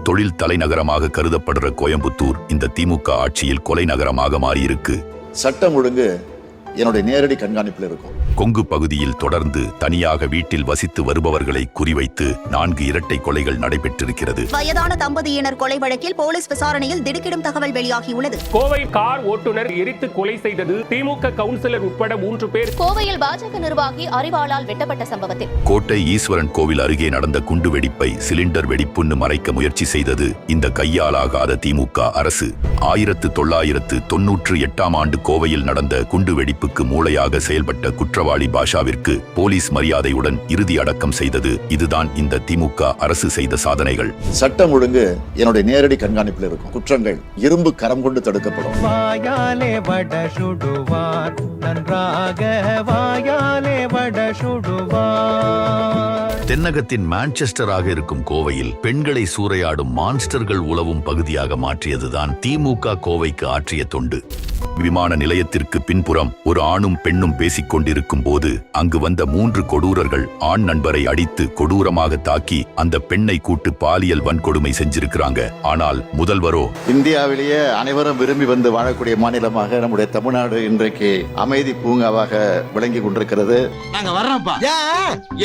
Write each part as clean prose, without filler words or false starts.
தொழில் தலைநகரமாக கருதப்படுற கோயம்புத்தூர் இந்த திமுக ஆட்சியில் கொலை நகரமாக மாறியிருக்கு. சட்டம் ஒழுங்கு என்னுடைய நேரடி கண்காணிப்பில் இருக்கும். கொங்கு பகுதியில் தொடர்ந்து தனியாக வீட்டில் வசித்து வருபவர்களை குறிவைத்து 4 இரட்டை கொலைகள் நடைபெற்றிருக்கிறது. வயதான தம்பதியினர் கொலை வழக்கில் போலீஸ் விசாரணையில் திடுக்கிடும் தகவல் வெளியாகியுள்ளது. கோவை கார் ஓட்டுநர் எரித்து கொலை செய்தது திமுக கவுன்சிலர் உட்பட 3 பேர். கோவையில் பாஜக நிர்வாகி அறிவாளால் வெட்டப்பட்ட சம்பவத்தில் கோட்டை ஈஸ்வரன் கோவில் அருகே நடந்த குண்டு வெடிப்பை சிலிண்டர் வெடிப்புன்னு மறைக்க முயற்சி செய்தது இந்த கையாலாகாத திமுக அரசு. 1998ஆம் ஆண்டு கோவையில் நடந்த குண்டு வெடிப்புக்கு மூளையாக செயல்பட்ட குற்றவாளி பாஷாவிற்கு போலீஸ் மரியாதையுடன் இறுதி அடக்கம் செய்தது. இதுதான் இந்த திமுக அரசு செய்த சாதனைகள். சட்டம் ஒழுங்கு என்னுடைய நேரடி கண்காணிப்பில் இருக்கும். குற்றங்கள் இரும்பு கரம் கொண்டு தடுக்கப்படும். வாயாலே வட சுடுவார், நன்றாக வாயாலே வட சுடுவார். தென்னகத்தின் மான்செஸ்டராக இருக்கும் கோவையில் பெண்களை சூறையாடும் மான்ஸ்டர்கள் உலவும் பகுதியாக மாற்றியதுதான் திமுக கோவைக்கு ஆற்றிய தொண்டு. விமான நிலையத்திற்கு பின்புறம் ஒரு ஆணும் பெண்ணும் பேசிக் கொண்டிருக்கும் போது அங்கு வந்த 3 கொடூரர்கள் ஆண் நண்பரை அடித்து கொடூரமாக தாக்கி அந்த பெண்ணை கூட்டு பாலியல் வன்கொடுமை செஞ்சிருக்கிறாங்க. ஆனால் முதல்வரோ இந்தியாவிலேயே அனைவரும் விரும்பி வந்து வாழக்கூடிய மாநிலமாக நம்முடைய தமிழ்நாடு இன்றைக்கு அமைதி பூங்காவாக விளங்கி கொண்டிருக்கிறது. நாங்க வர்றோம்ப்பா.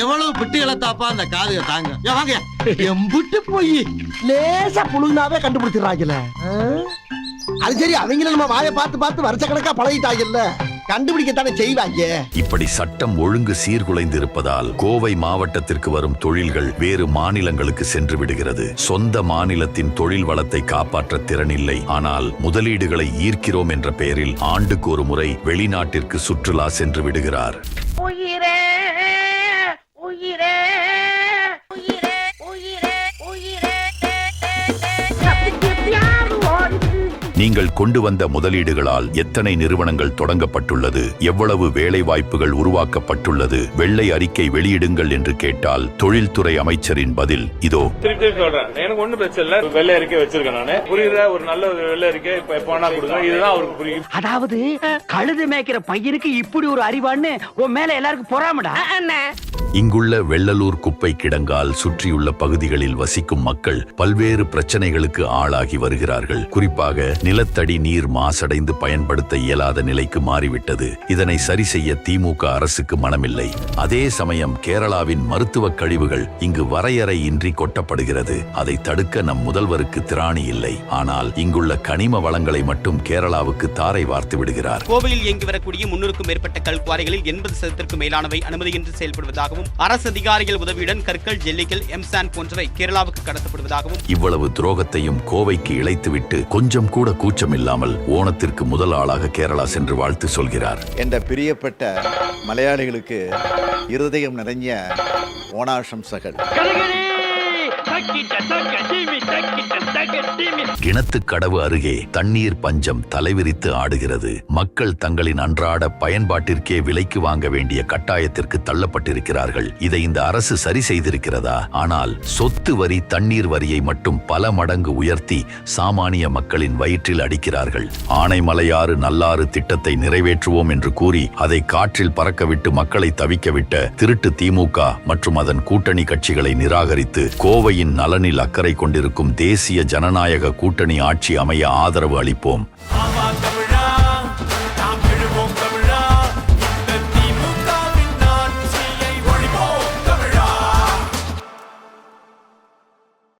எவ்வளவு பிட்டுகளை தாப்பா அந்த காதுக தாங்க. வாங்க எம்புட்டு போய் லேசா புழுங்கினாவே கண்டுபிடிச்சிடறாங்கல்ல. அது சரி, அவங்கள நம்ம வாயை பார்த்து பார்த்து வருஷக்கணக்கா பழகிட்டாங்கல்ல, கண்டுபிடிக்கத்தானே செய்வாங்க. இப்படி சட்டம் ஒழுங்கு சீர்குலைந்து இருப்பதால் கோவை மாவட்டத்திற்கு வரும் தொழில்கள் வேறு மாநிலங்களுக்கு சென்று விடுகிறது. சொந்த மாநிலத்தின் தொழில் வளத்தை காப்பாற்ற திறனில்லை. ஆனால் முதலீடுகளை ஈர்க்கிறோம் என்ற பெயரில் ஆண்டுக்கு ஒரு முறை வெளிநாட்டிற்கு சுற்றுலா சென்று விடுகிறார். நீங்கள் கொண்டு வந்த முதலீடுகளால் எத்தனை நிறுவனங்கள் தொடங்கப்பட்டுள்ளது, எவ்வளவு வேலை வாய்ப்புகள் உருவாக்கப்பட்டுள்ளது, வெள்ளை அறிக்கை வெளியிடுங்கள் என்று கேட்டால் தொழில்துறை அமைச்சரின் பதில் இதோ. எனக்கு ஒண்ணு பிரச்சனை இல்ல, வெள்ளை அறிக்கை வச்சிருக்கேன் நானு. புரியுதா? ஒரு நல்ல வெள்ளை அறிக்கை இப்ப எப்பனா கொடுங்க, இதுதான் அவருக்கு புரியும். அதாவது கழுது மேய்க்கிற பையனுக்கு இப்படி ஒரு அறிவான்னு உன் மேல எல்லாருக்கும் பொறாமடா. இங்குள்ள வெள்ளலூர் குப்பை கிடங்கால் சுற்றியுள்ள பகுதிகளில் வசிக்கும் மக்கள் பல்வேறு பிரச்சனைகளுக்கு ஆளாகி வருகிறார்கள். குறிப்பாக நிலத்தடி நீர் மாசடைந்து பயன்படுத்த இயலாத நிலைக்கு மாறிவிட்டது. இதனை சரி செய்ய திமுக அரசுக்கு மனமில்லை. அதே சமயம் கேரளாவின் மருத்துவ கழிவுகள் இங்கு வரையறையின்றி கொட்டப்படுகிறது. அதை தடுக்க நம் முதல்வருக்கு திராணி இல்லை. ஆனால் இங்குள்ள கனிம வளங்களை மட்டும் கேரளாவுக்கு தாரை வார்த்து விடுகிறார். கோவையில் இயங்கி வரக்கூடிய 300க்கும் மேற்பட்ட கல்குவாரிகளில் 80% மேலானவை அனுமதியின்றி செயல்படுவதாகவும் அரசு அதிகாரிகள் உதவியுடன் கற்கள், ஜெல்லிகள், எம்சான் போன்றவை கேரளாவுக்கு கடத்தப்படுவதாகவும். இவ்வளவு துரோகத்தையும் கோவைக்கு இழைத்துவிட்டு கொஞ்சம் கூட கூச்சம் இல்லாமல் ஓணத்திற்கு முதல் ஆளாக கேரளா சென்று வாழ்த்து சொல்கிறார். என்ற பிரியப்பட்ட மலையாளிகளுக்கு இருதயம் நிறைஞ்ச ஓணாசம்சகள். கிணத்துக்கடவு அருகே தண்ணீர் பஞ்சம் தலைவிரித்து ஆடுகிறது. மக்கள் தங்களின் அன்றாட பயன்பாட்டிற்கே விலைக்கு வாங்க வேண்டிய கட்டாயத்திற்கு தள்ளப்பட்டிருக்கிறார்கள். இதை இந்த அரசு சரி செய்திருக்கிறதா? ஆனால் சொத்து வரி, தண்ணீர் வரியை மட்டும் பல மடங்கு உயர்த்தி சாமானிய மக்களின் வயிற்றில் அடிக்கிறார்கள். ஆனைமலையாறு நல்லாறு திட்டத்தை நிறைவேற்றுவோம் என்று கூறி அதை காற்றில் பறக்கவிட்டு மக்களை தவிக்கவிட்ட திருட்டு திமுக மற்றும் அதன் கூட்டணி கட்சிகளை நிராகரித்து கோவையின் நலனில் அக்கறை கொண்டிருக்கும் தேசிய ஜனநாயக கூட்டணி ஆட்சி அமைய ஆதரவு அளிப்போம்.